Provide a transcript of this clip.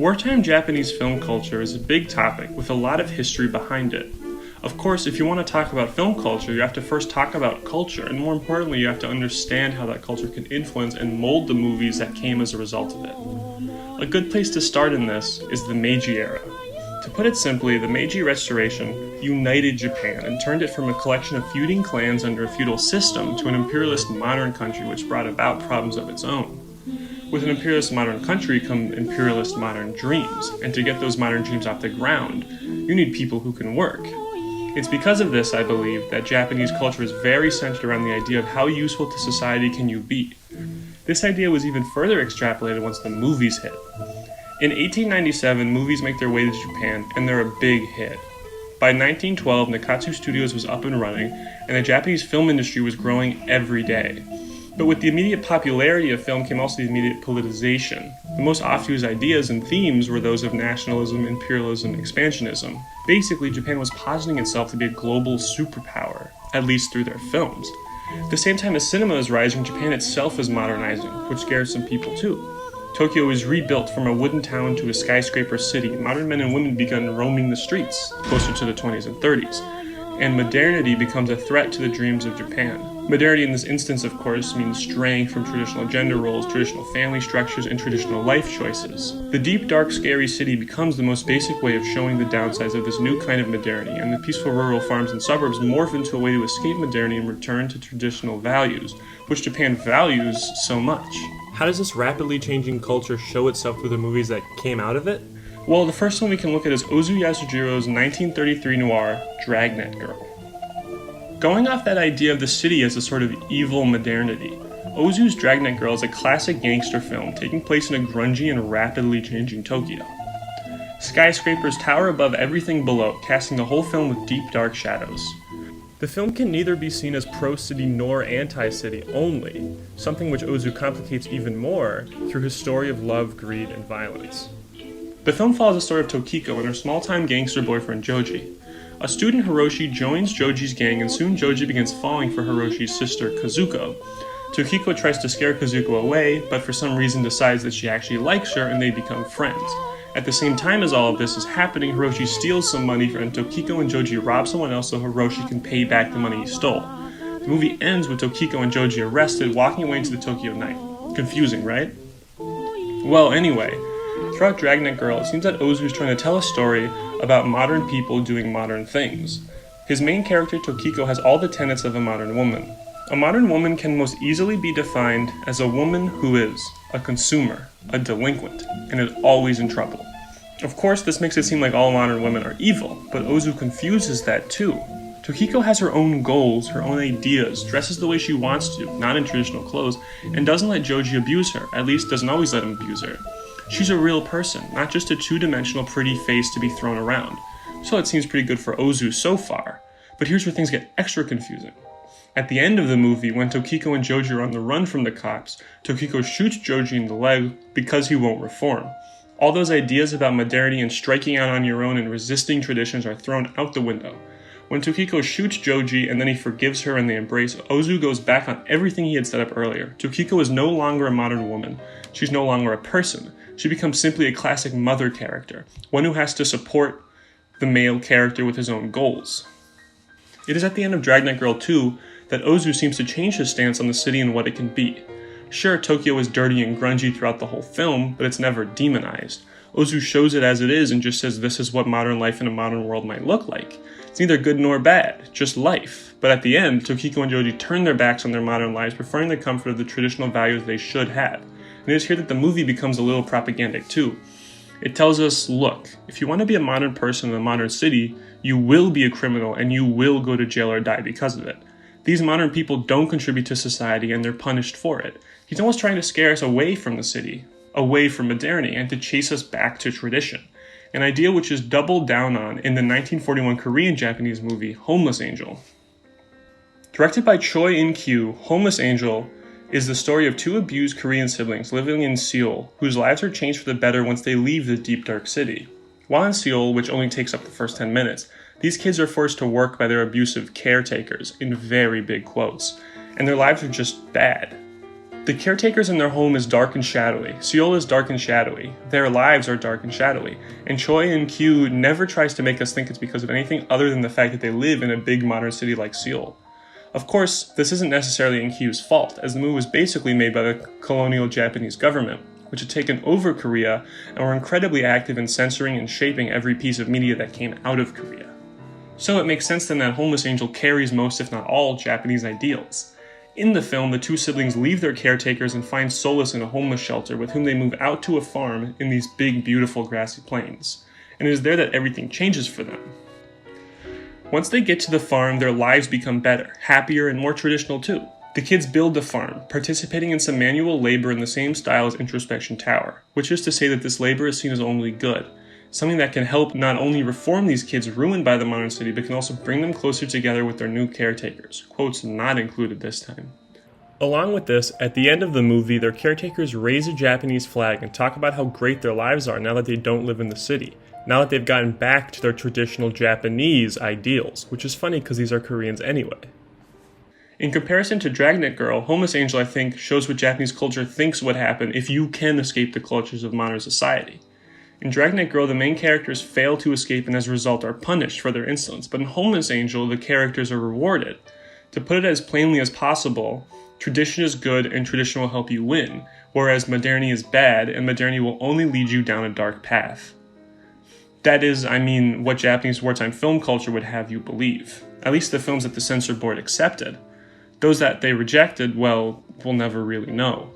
Wartime Japanese film culture is a big topic with a lot of history behind it. Of course, if you want to talk about film culture, you have to first talk about culture, and more importantly, you have to understand how that culture can influence and mold the movies that came as a result of it. A good place to start in this is the Meiji era. To put it simply, the Meiji Restoration united Japan and turned it from a collection of feuding clans under a feudal system to an imperialist modern country which brought about problems of its own. With an imperialist modern country come imperialist modern dreams, and to get those modern dreams off the ground, you need people who can work. It's because of this, I believe, that Japanese culture is very centered around the idea of how useful to society can you be. This idea was even further extrapolated once the movies hit. In 1897, movies make their way to Japan, and they're a big hit. By 1912, Nikatsu Studios was up and running, and the Japanese film industry was growing every day. But with the immediate popularity of film came also the immediate politicization. The most oft-used ideas and themes were those of nationalism, imperialism, expansionism. Basically, Japan was positing itself to be a global superpower, at least through their films. At the same time as cinema is rising, Japan itself is modernizing, which scares some people too. Tokyo is rebuilt from a wooden town to a skyscraper city. Modern men and women begun roaming the streets, closer to the 20s and 30s. And modernity becomes a threat to the dreams of Japan. Modernity in this instance, of course, means straying from traditional gender roles, traditional family structures, and traditional life choices. The deep, dark, scary city becomes the most basic way of showing the downsides of this new kind of modernity, and the peaceful rural farms and suburbs morph into a way to escape modernity and return to traditional values, which Japan values so much. How does this rapidly changing culture show itself through the movies that came out of it? Well, the first one we can look at is Ozu Yasujiro's 1933 noir, Dragnet Girl. Going off that idea of the city as a sort of evil modernity, Ozu's Dragnet Girl is a classic gangster film taking place in a grungy and rapidly changing Tokyo. Skyscrapers tower above everything below, casting the whole film with deep, dark shadows. The film can neither be seen as pro-city nor anti-city only, something which Ozu complicates even more through his story of love, greed, and violence. The film follows the story of Tokiko and her small-time gangster boyfriend Joji. A student Hiroshi joins Joji's gang, and soon Joji begins falling for Hiroshi's sister Kazuko. Tokiko tries to scare Kazuko away, but for some reason decides that she actually likes her and they become friends. At the same time as all of this is happening, Hiroshi steals some money and Tokiko and Joji rob someone else so Hiroshi can pay back the money he stole. The movie ends with Tokiko and Joji arrested, walking away into the Tokyo night. Confusing, right? Well, anyway, throughout Dragnet Girl, it seems that Ozu is trying to tell a story about modern people doing modern things. His main character, Tokiko, has all the tenets of a modern woman. A modern woman can most easily be defined as a woman who is a consumer, a delinquent, and is always in trouble. Of course, this makes it seem like all modern women are evil, but Ozu confuses that too. Tokiko has her own goals, her own ideas, dresses the way she wants to, not in traditional clothes, and doesn't let Joji abuse her, at least doesn't always let him abuse her. She's a real person, not just a two-dimensional pretty face to be thrown around. So it seems pretty good for Ozu so far, but here's where things get extra confusing. At the end of the movie, when Tokiko and Joji are on the run from the cops, Tokiko shoots Joji in the leg because he won't reform. All those ideas about modernity and striking out on your own and resisting traditions are thrown out the window. When Tokiko shoots Joji and then he forgives her and they embrace, Ozu goes back on everything he had set up earlier. Tokiko is no longer a modern woman. She's no longer a person. She becomes simply a classic mother character, one who has to support the male character with his own goals. It is at the end of Dragnet Girl 2 that Ozu seems to change his stance on the city and what it can be. Sure, Tokyo is dirty and grungy throughout the whole film, but it's never demonized. Ozu shows it as it is and just says this is what modern life in a modern world might look like. It's neither good nor bad, just life. But at the end, Tokiko and Joji turn their backs on their modern lives, preferring the comfort of the traditional values they should have. And it is here that the movie becomes a little propagandic too. It tells us, look, if you want to be a modern person in a modern city, you will be a criminal and you will go to jail or die because of it. These modern people don't contribute to society and they're punished for it. He's almost trying to scare us away from the city, away from modernity, and to chase us back to tradition. An idea which is doubled down on in the 1941 Korean-Japanese movie Homeless Angel. Directed by Choi In-Kyu, Homeless Angel is the story of two abused Korean siblings living in Seoul, whose lives are changed for the better once they leave the deep dark city. While in Seoul, which only takes up the first 10 minutes, these kids are forced to work by their abusive caretakers, in very big quotes, and their lives are just bad. The caretakers in their home is dark and shadowy, Seoul is dark and shadowy, their lives are dark and shadowy, and Choi In-Kyu never tries to make us think it's because of anything other than the fact that they live in a big modern city like Seoul. Of course, this isn't necessarily In-Kyu's fault, as the movie was basically made by the colonial Japanese government, which had taken over Korea and were incredibly active in censoring and shaping every piece of media that came out of Korea. So it makes sense then that Homeless Angel carries most, if not all, Japanese ideals. In the film, the two siblings leave their caretakers and find solace in a homeless shelter with whom they move out to a farm in these big, beautiful grassy plains. And it is there that everything changes for them. Once they get to the farm, their lives become better, happier, and more traditional too. The kids build the farm, participating in some manual labor in the same style as Introspection Tower, which is to say that this labor is seen as only good, something that can help not only reform these kids ruined by the modern city, but can also bring them closer together with their new caretakers. Quotes not included this time. Along with this, at the end of the movie, their caretakers raise a Japanese flag and talk about how great their lives are now that they don't live in the city, now that they've gotten back to their traditional Japanese ideals, which is funny because these are Koreans anyway. In comparison to Dragnet Girl, Homeless Angel, I think, shows what Japanese culture thinks would happen if you can escape the cultures of modern society. In Dragnet Girl, the main characters fail to escape and as a result are punished for their insolence, but in Homeless Angel, the characters are rewarded. To put it as plainly as possible, tradition is good and tradition will help you win, whereas modernity is bad and modernity will only lead you down a dark path. That is, what Japanese wartime film culture would have you believe. At least the films that the censor board accepted. Those that they rejected, well, we'll never really know.